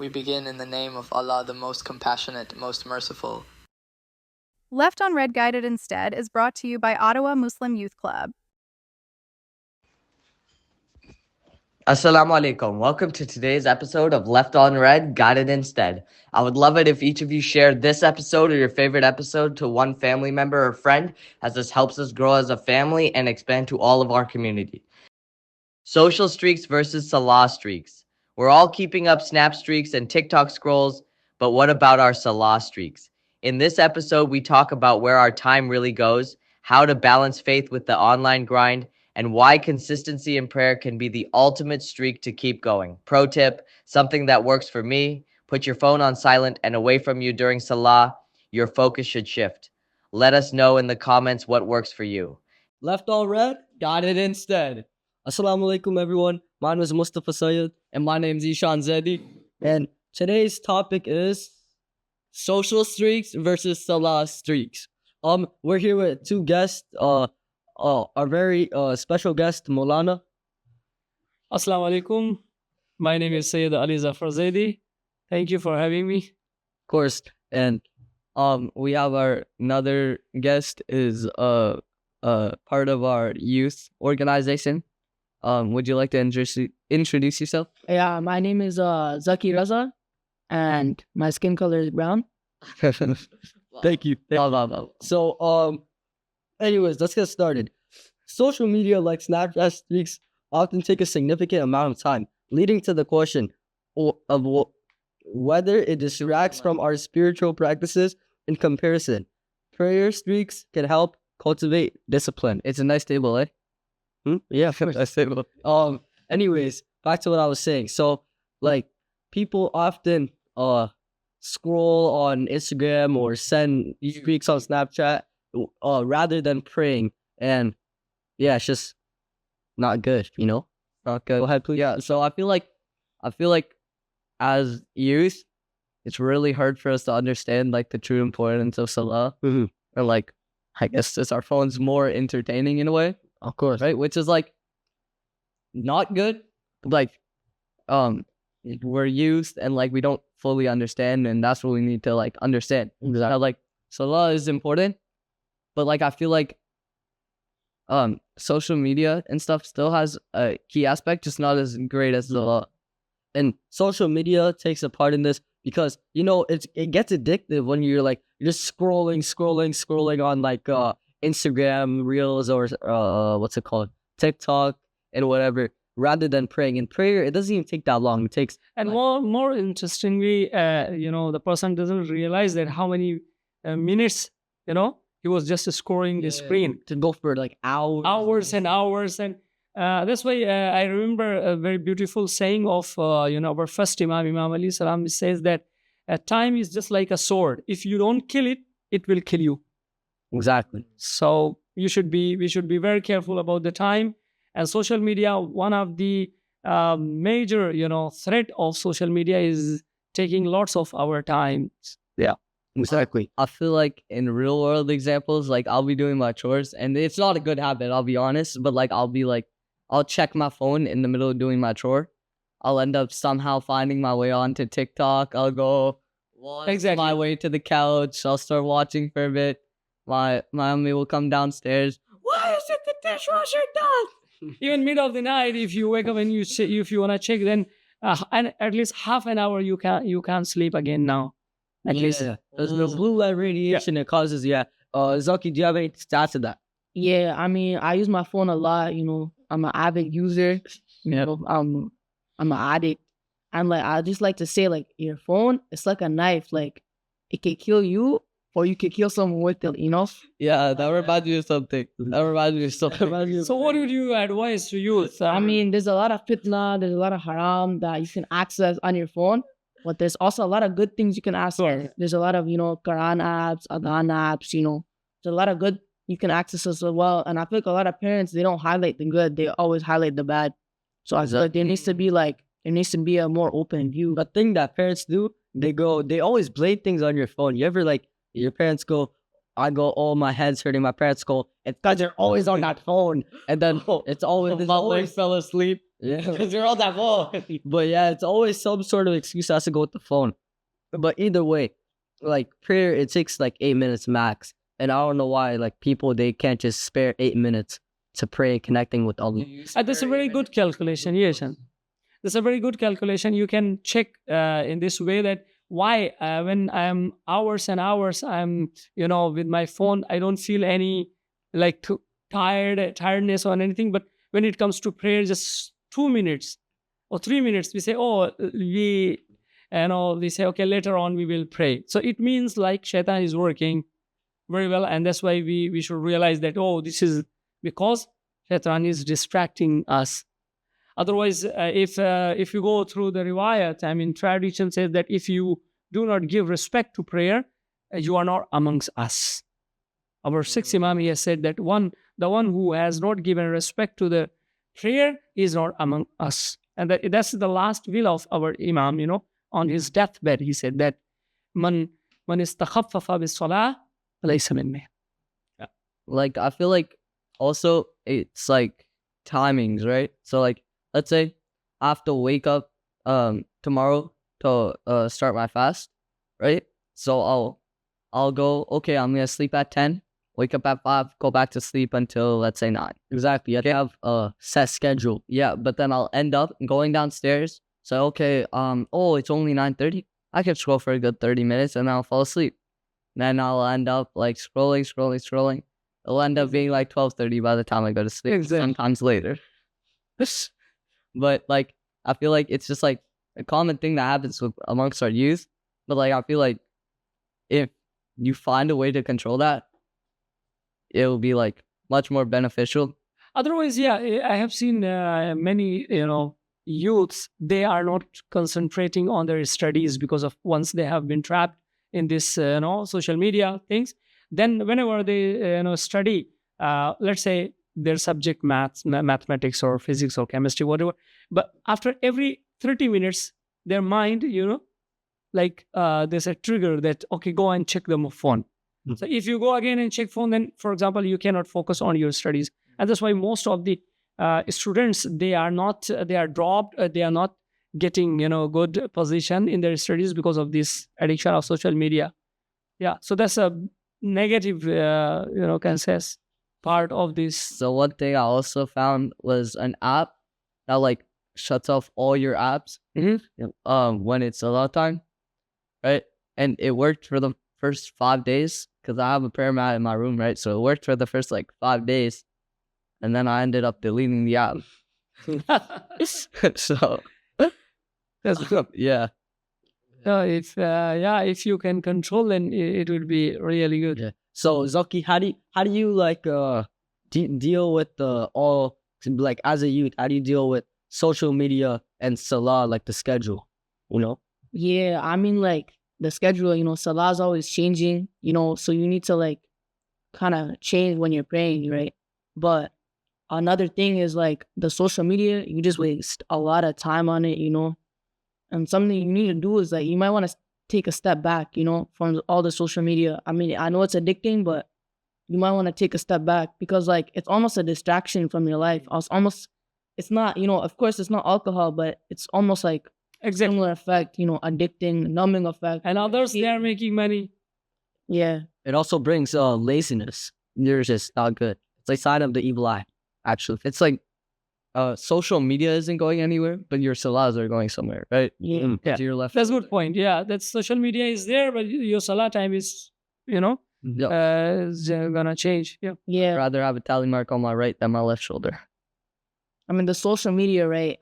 We begin in the name of Allah, the most compassionate, most merciful. Left on Red Guided Instead is brought to you by Ottawa Muslim Youth Club. Assalamu alaikum. Welcome to today's episode of Left on Red, Guided Instead. I would love it if each of you shared this episode or your favorite episode to one family member or friend, as this helps us grow as a family and expand to all of our community. Social streaks versus Salah streaks. We're all keeping up Snap streaks and TikTok scrolls, but what about our Salah streaks? In this episode, we talk about where our time really goes, how to balance faith with the online grind, and why consistency in prayer can be the ultimate streak to keep going. Pro tip, something that works for me: put your phone on silent and away from you during Salah. Your focus should shift. Let us know in the comments what works for you. Left on Red, Guided Instead. Assalamu alaikum, everyone. My name is Mustafa Syed, and my name is Zafar Zaidi. And today's topic is social streaks versus Salah streaks. We're here with two guests. Our very special guest, Moulana. Assalamu alaikum. My name is Sayyid Ali Zafar Zaidi. Thank you for having me. Of course. And we have our another guest is part of our youth organization. Would you like to introduce yourself? Yeah, my name is Zaki Raza, and my skin color is brown. Thank you. So, anyways, let's get started. Social media like Snapchat streaks often take a significant amount of time, leading to the question of whether it distracts from our spiritual practices. In comparison, prayer streaks can help cultivate discipline. It's a nice table, eh? Yeah, nice table. Anyways, back to what I was saying. So, like, people often scroll on Instagram or send streaks on Snapchat rather than praying, and yeah, it's just not good, you know. Not good. Go ahead, please. Yeah. So I feel like as youth, it's really hard for us to understand like the true importance of Salah, or like, I guess just our phone's more entertaining in a way. Of course, right? Which is like not good. Like, we're used and like we don't fully understand, and that's what we need to like understand. Exactly. How, like, Salah is important, but like I feel like social media and stuff still has a key aspect, just not as great as Salah. And social media takes a part in this because, you know, it gets addictive when you're just scrolling on like Instagram Reels or what's it called, TikTok and whatever, rather than praying. In prayer, it doesn't even take that long. It takes more interestingly, the person doesn't realize that how many minutes, he was just scrolling the screen to go for like hours and hours. And that's why I remember a very beautiful saying of our first Imam Ali Salam says that time is just like a sword. If you don't kill it, it will kill you. Exactly. So we should be very careful about the time. And social media, one of the major threat of social media is taking lots of our time. Yeah. Exactly. I feel like in real world examples, like I'll be doing my chores, and it's not a good habit, I'll be honest, but like I'll check my phone in the middle of doing my chore. I'll end up somehow finding my way onto TikTok. I'll go my way to the couch. I'll start watching for a bit. My mommy will come downstairs. Why is it the dishwasher done? Even middle of the night, if you wake up and if you wanna check, then and at least half an hour you can't sleep again now. At least there's the blue light radiation it causes. Yeah. Zaki, do you have any stats to that? Yeah, I mean, I use my phone a lot. You know, I'm an avid user. I'm an addict, and like I just like to say, like, your phone, it's like a knife. Like, it can kill you, or you can kill someone with it. You know? Yeah, that reminds me of something. So, what would you advise to youth? I mean, there's a lot of fitna, there's a lot of haram that you can access on your phone. But there's also a lot of good things you can access. Sure. There's a lot of, Quran apps, Adhan apps, There's a lot of good you can access as well. And I feel like a lot of parents, they don't highlight the good. They always highlight the bad. So I feel like there needs to be a more open view. The thing that parents do, they always blame things on your phone. You ever, like, your parents go, I go, oh, my head's hurting. My parents go, it's because you're always on that phone. And then it's always fell asleep. yeah. Because you're on that phone. But yeah, it's always some sort of excuse that has to go with the phone. But either way, like prayer, it takes like 8 minutes max. And I don't know why, like people, they can't just spare 8 minutes to pray, connecting with Allah. That's a very good calculation, yes. That's a very good calculation. You can check in this way that why when I'm hours and hours, I'm, with my phone, I don't feel any like tiredness or anything. But when it comes to prayer, just 2 minutes or 3 minutes, we say, we say, okay, later on we will pray. So it means like shaitan is working very well. And that's why we should realize that, this is because shaitan is distracting us. Otherwise, if you go through the riwayat, tradition says that if you do not give respect to prayer, you are not amongst us. Our sixth Imam has said that the one who has not given respect to the prayer is not among us. And that's the last will of our Imam, on his deathbed. He said that man istakhaffafa bis salah laysa minni. Like, I feel like also it's like timings, right? So like, let's say I have to wake up tomorrow to start my fast, right? So I'll go, okay, I'm gonna sleep at 10, wake up at 5, go back to sleep until, let's say, 9. Exactly. I have a set schedule. Yeah, but then I'll end up going downstairs. So okay, it's only 9:30. I can scroll for a good 30 minutes and I'll fall asleep. Then I'll end up like scrolling. It'll end up being like 12:30 by the time I go to sleep. Exactly. Sometimes later. But like, I feel like it's just like a common thing that happens amongst our youth. But like, I feel like if you find a way to control that, it will be like much more beneficial. Otherwise, yeah, I have seen many, youths, they are not concentrating on their studies because of once they have been trapped in this, social media things. Then whenever they, study, let's say their subject mathematics or physics or chemistry, whatever. But after every 30 minutes, their mind, there's a trigger that, okay, go and check the phone. Mm-hmm. So if you go again and check phone, then, for example, you cannot focus on your studies. And that's why most of the students, they are dropped, they are not getting, good position in their studies because of this addiction of social media. Yeah. So that's a negative, can say part of this. So one thing I also found was an app that like shuts off all your apps when it's Salah time, right? And it worked for the first 5 days because I have a prayer mat in my room, right? So it worked for the first like 5 days, and then I ended up deleting the app. So that's good. Yeah. If you can control, then it will be really good. Yeah. So Zaki, how do you like deal with all, like, as a youth? How do you deal with social media and Salah, like the schedule? Yeah, like the schedule. Salah's always changing. So you need to like kind of change when you're praying, right? But another thing is like the social media. You just waste a lot of time on it. And something you need to do is like you might want to take a step back, from all the social media. I know it's addicting, but you might want to take a step back because like it's almost a distraction from your life. It's not, of course it's not alcohol, but it's almost like similar effect, addicting, numbing effect. And others, they are making money. Yeah. It also brings laziness. You're just not good. It's like sign of the evil eye, actually. It's like social media isn't going anywhere, but your salahs are going somewhere, right? Yeah. To your left. That's a good point. Yeah, that social media is there, but your salah time is, is gonna change. Yeah. Yeah. I'd rather have a tally mark on my right than my left shoulder. The social media, right?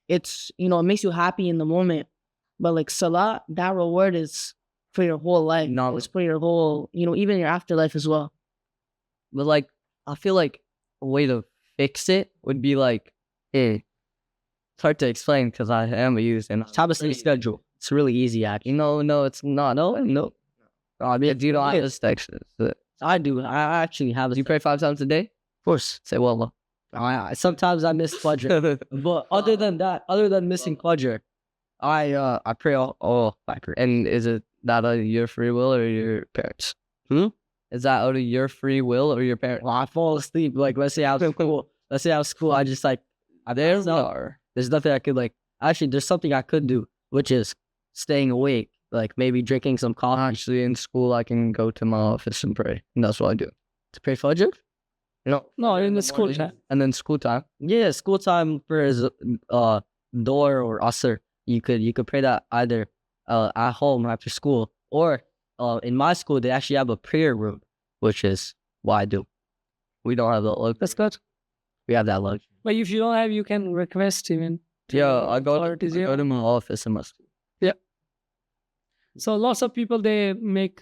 It's, it makes you happy in the moment, but like salah, that reward is for your whole life. No, it's for your whole, even your afterlife as well. But like, I feel like a way to fix it would be like, it's hard to explain because I am a youth and have a schedule. It's really easy, actually. No, it's not. No. Do you know I have a schedule? I do. I actually have. Do you pray 5 times a day? Of course. Say well. Sometimes I miss Fajr, but other than missing Fajr, I pray all Fajr. And is it that your free will or your parents? Is that out of your free will or your parents? Well, I fall asleep. Like, let's say I was school. Let's say I was school. I just like, there's nothing I could like. Actually, there's something I could do, which is staying awake. Like maybe drinking some coffee. Actually, in school, I can go to my office and pray, and that's what I do. To pray Fajr? No, in the school time. And then school time. Yeah, school time for Door or Asr. You could pray that either at home after school, or in my school they actually have a prayer room, which is what I do. We don't have that luxury. That's good. We have that luxury. But if you don't have, you can request even. Yeah, I go to my office in my school. Yeah. So lots of people, they make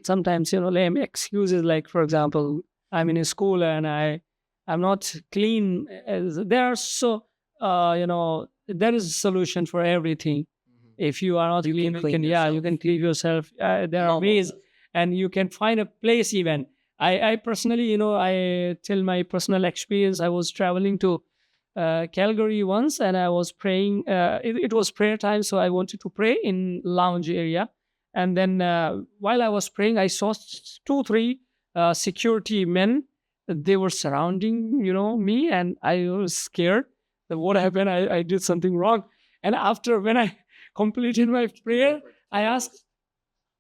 sometimes, lame excuses. Like, for example, I'm in a school and I'm not clean. There are there is a solution for everything. If you are not clean, you can clean yourself. There are ways, and you can find a place even. I personally, I tell my personal experience. I was traveling to Calgary once, and I was praying. It was prayer time, so I wanted to pray in lounge area. And then while I was praying, I saw 2-3 security men. They were surrounding, me, and I was scared that what happened. I did something wrong. And after, when I completed my prayer, I asked,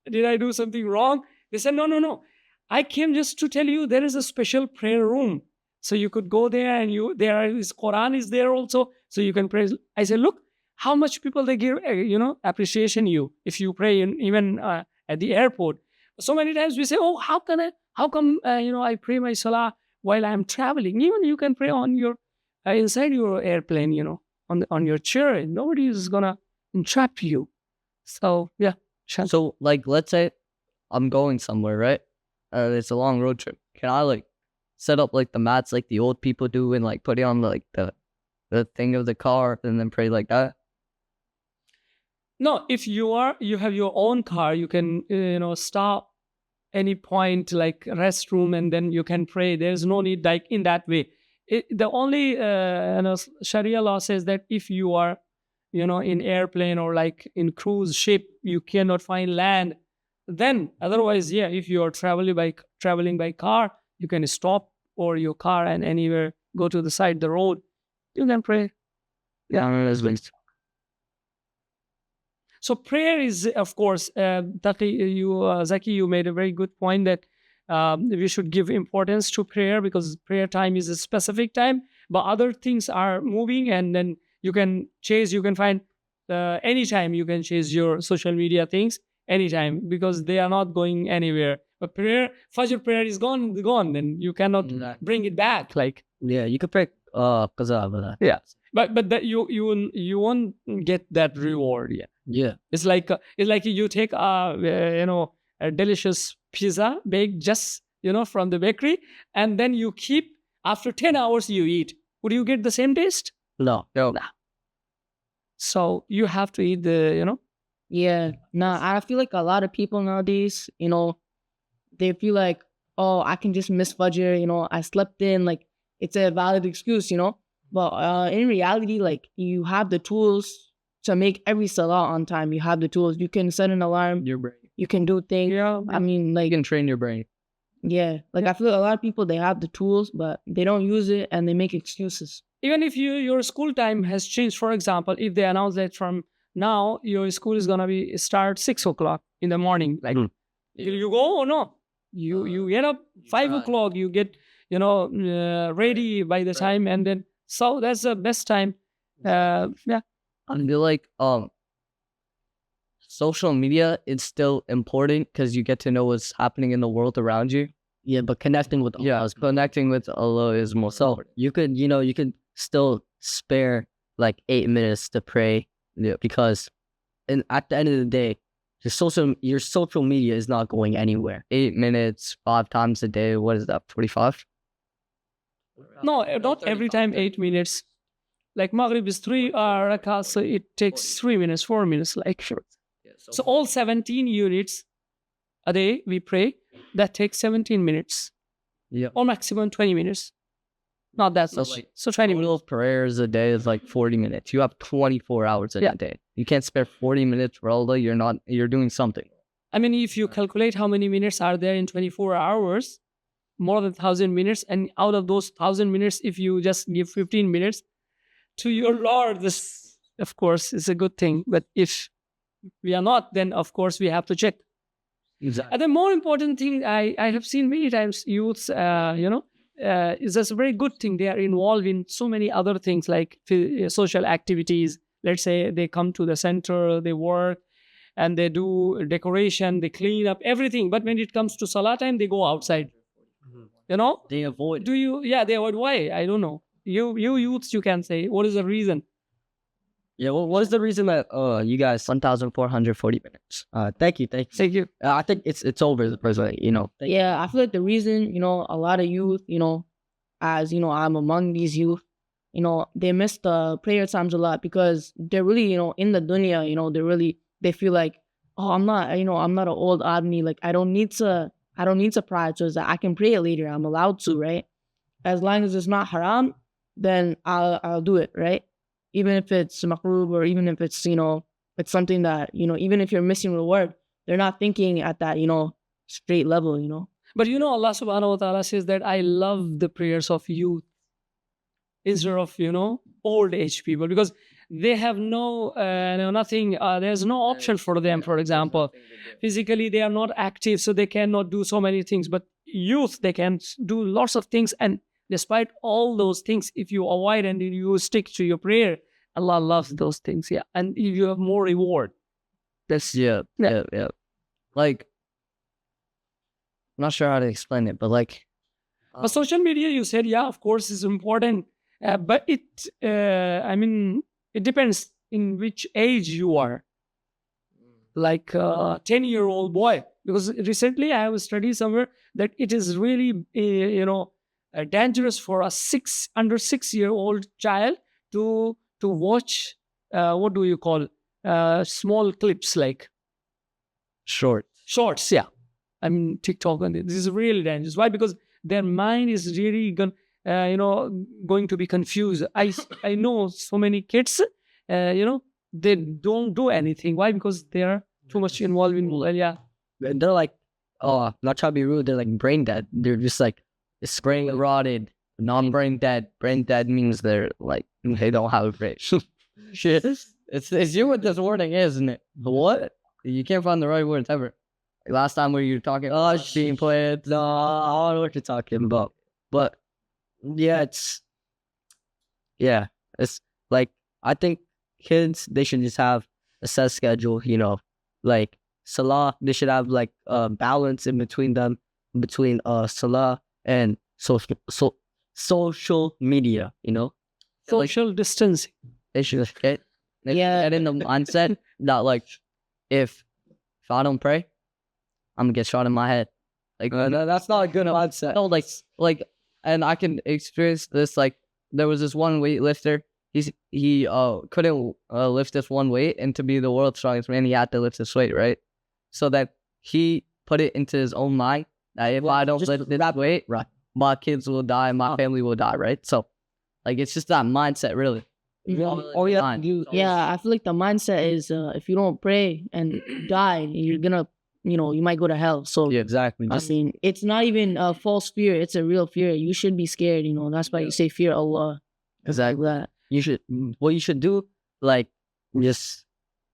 "Did I do something wrong?" They said, "No. I came just to tell you there is a special prayer room, so you could go there, and Quran is there also, so you can pray." I said, "Look, how much people they give, appreciation you if you pray even at the airport." So many times we say, "Oh, how come I pray my Salah while I'm traveling?" Even you can pray on your inside your airplane, on your chair. Nobody is gonna entrap you. So yeah. So like, let's say I'm going somewhere, right? It's a long road trip. Can I like set up like the mats like the old people do and like put it on like the thing of the car and then pray like that? No, if you have your own car, you can stop any point like restroom, and then you can pray. There's no need like in that way. The only Sharia law says that if you are in airplane or like in cruise ship, you cannot find land. Then otherwise, yeah, if you are traveling by car, you can stop or your car and anywhere go to the side of the road, you can pray. Yeah. So prayer is, of course, Zaki, you made a very good point that we should give importance to prayer, because prayer time is a specific time, but other things are moving, and then you can find anytime you can chase your social media things anytime, because they are not going anywhere. But Fajr prayer is gone, then you cannot bring it back. Like, yeah, you could pray qaza. Yeah, but that you won't get that reward. Yeah. It's like you take a delicious pizza baked just from the bakery, and then you keep, after 10 hours you eat. Would you get the same taste? No. So you have to eat the Yeah. I feel like a lot of people nowadays, they feel like, oh, I can just miss Fajr, I slept in, like it's a valid excuse, But in reality, like you have the tools to make every Salah on time. You have the tools. You can set an alarm. Your brain. You can do things. Yeah. I mean, like, You can train your brain. yeah. Like I feel like a lot of people, they have the tools, but they don't use it and they make excuses. Even if your school time has changed, for example, if they announce that from now your school is gonna start 6 o'clock in the morning, like you go or no? You get up 5 o'clock. You get ready by the time, and then so that's the best time. Yeah. I feel like social media is still important because you get to know what's happening in the world around you. Yeah, but connecting with Allah is more so. You could still spare like 8 minutes to pray, because at the end of the day, your social media is not going anywhere. 8 minutes, 5 times a day. What is that? 45? No, not every time 8 minutes. Like Maghrib is 3 rakats, so it takes 3 minutes, 4 minutes, like sure. So all 17 units a day we pray. That takes 17 minutes. Yeah. Or maximum 20 minutes. Not that much. So 20 minutes. Total prayers a day is like 40 minutes. You have 24 hours in a day. You can't spare 40 minutes for Allah. You're doing something. I mean, if you calculate how many minutes are there in 24 hours, more than 1,000 minutes, and out of those 1,000 minutes, if you just give 15 minutes to your Lord, this, of course, is a good thing. But if we are not, then of course we have to check. Exactly. And the more important thing I have seen many times, youths, is just a very good thing. They are involved in so many other things like social activities. Let's say they come to the center, they work, and they do decoration, they clean up everything. But when it comes to Salah time, they go outside. You know? They avoid. They avoid. Why? I don't know. You youths, you can say, what is the reason? Yeah, well, what is the reason that you guys 1,440 minutes? Thank you. Thank you. I think it's over the person, you know. Thank you. Yeah, I feel like the reason, a lot of youth, as I'm among these youth, they miss the prayer times a lot because they're really, in the dunya, they feel like, oh, I'm not an old admi, like I don't need to prioritize that. I can pray it later. I'm allowed to, right? As long as it's not haram, then I'll do it, right? Even if it's makruh or even if it's, it's something that, even if you're missing reward, they're not thinking at that, straight level. But Allah subhanahu wa ta'ala says that I love the prayers of youth instead of, old age people, because they have nothing, there's no option for them, for example. Physically, they are not active, so they cannot do so many things. But youth, they can do lots of things. And despite all those things, if you avoid and you stick to your prayer, Allah loves those things, yeah. And you have more reward. That's Yeah. Like, I'm not sure how to explain it, but like... But social media, you said, yeah, of course, is important. But it depends in which age you are. Like a 10-year-old boy. Because recently I have studied somewhere that it is really, dangerous for a under 6-year-old child to watch, what do you call, small clips like shorts, yeah. TikTok, and this is really dangerous. Why? Because their mind is really going to be confused. I know so many kids, they don't do anything. Why? Because they are too much involved in, yeah. They're like, oh, not trying to be rude, they're like brain dead. They're just like, it's brain rotted, non-brain dead. Brain dead means they're like, they don't have a brain. Shit. It's you what this wording is, isn't it? What? You can't find the right words ever. Like last time when you were talking, being played, no, I don't know what you're talking about. But yeah, it's like, I think kids, they should just have a set schedule, like Salah, they should have like a balance in between them, between Salah and social media, Social distancing. They should get in the mindset that like, if I don't pray, I'm gonna get shot in my head. Like, no, that's not a good mindset. No, like, and I can experience this. Like, there was this one weightlifter. He couldn't lift this one weight, and to be the world's strongest man, he had to lift this weight, right? So that he put it into his own mind that if I don't lift this weight, right, my kids will die, my family will die, right? So, like, it's just that mindset, really. Yeah, I feel like the mindset is if you don't pray and die, you're gonna, you might go to hell. So yeah, exactly. It's not even a false fear; it's a real fear. You should be scared. That's why you say fear Allah. Exactly. That. What you should do, like, just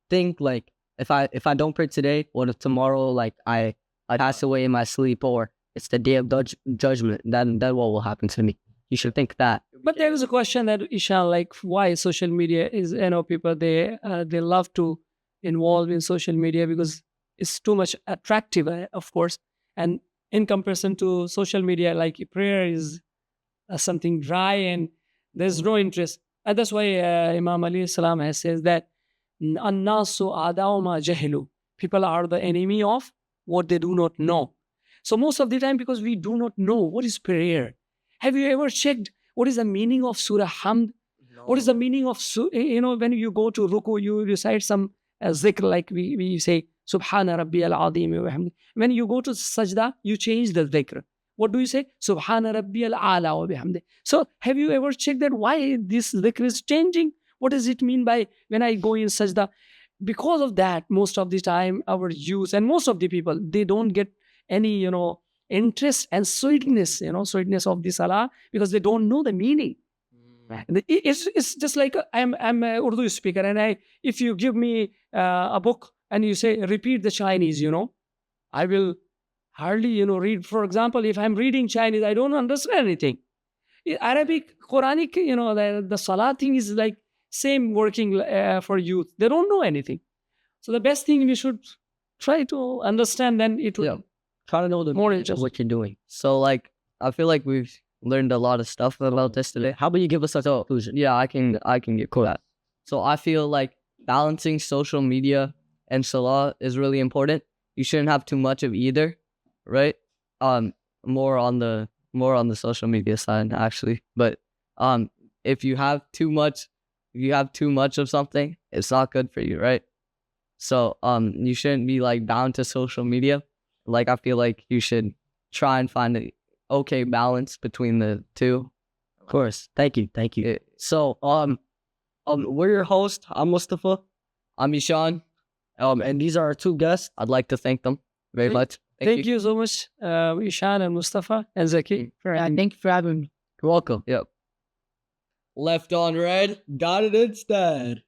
think like, if I don't pray today, what if tomorrow, like, I pass away in my sleep, or it's the day of judgment, then what will happen to me? You should think that. But there is a question that, Ishan, like, why social media is, people, they love to involve in social media because it's too much attractive, of course. And in comparison to social media, like, prayer is something dry and there's no interest. And that's why Imam Ali Salam has says that An-nasu a'da'u ma jahilu. People are the enemy of what they do not know. So most of the time, because we do not know what is prayer. Have you ever checked what is the meaning of Surah Hamd? No. What is the meaning of, when you go to Ruku, you recite some zikr, like we say, Subhana Rabbi al-Azim wa bihamdi. When you go to Sajda, you change the zikr. What do you say? Subhana Rabbi al-Ala wa bihamdi. So have you ever checked that why this zikr is changing? What does it mean by when I go in Sajda? because of that, most of the time, our youth and most of the people, they don't get any, interest and sweetness, sweetness of the salah, because they don't know the meaning. And it's just like I'm a Urdu speaker, and if you give me a book and you say repeat the Chinese, I will hardly read. For example, if I'm reading Chinese, I don't understand anything. Arabic, Quranic, the salah thing is like same working for youth. They don't know anything. So the best thing we should try to understand, then it will Try to know the more meaning of interesting. what you're doing. So like, I feel like we've learned a lot of stuff about this today. How about you give us a conclusion? Yeah, I can get cool that. So I feel like balancing social media and salah is really important. You shouldn't have too much of either, right? More on the social media side actually. But if you have too much of something, it's not good for you, right? So you shouldn't be like bound to social media. Like I feel like you should try and find a okay balance between the two. Of course. Thank you. So we're your host. I'm Mustafa. I'm Ishan. And these are our two guests. I'd like to thank them very much. Thank you so much, Ishan and Mustafa and Zaki. Thank you for having me. You're welcome. Yep. Left on red, got it instead.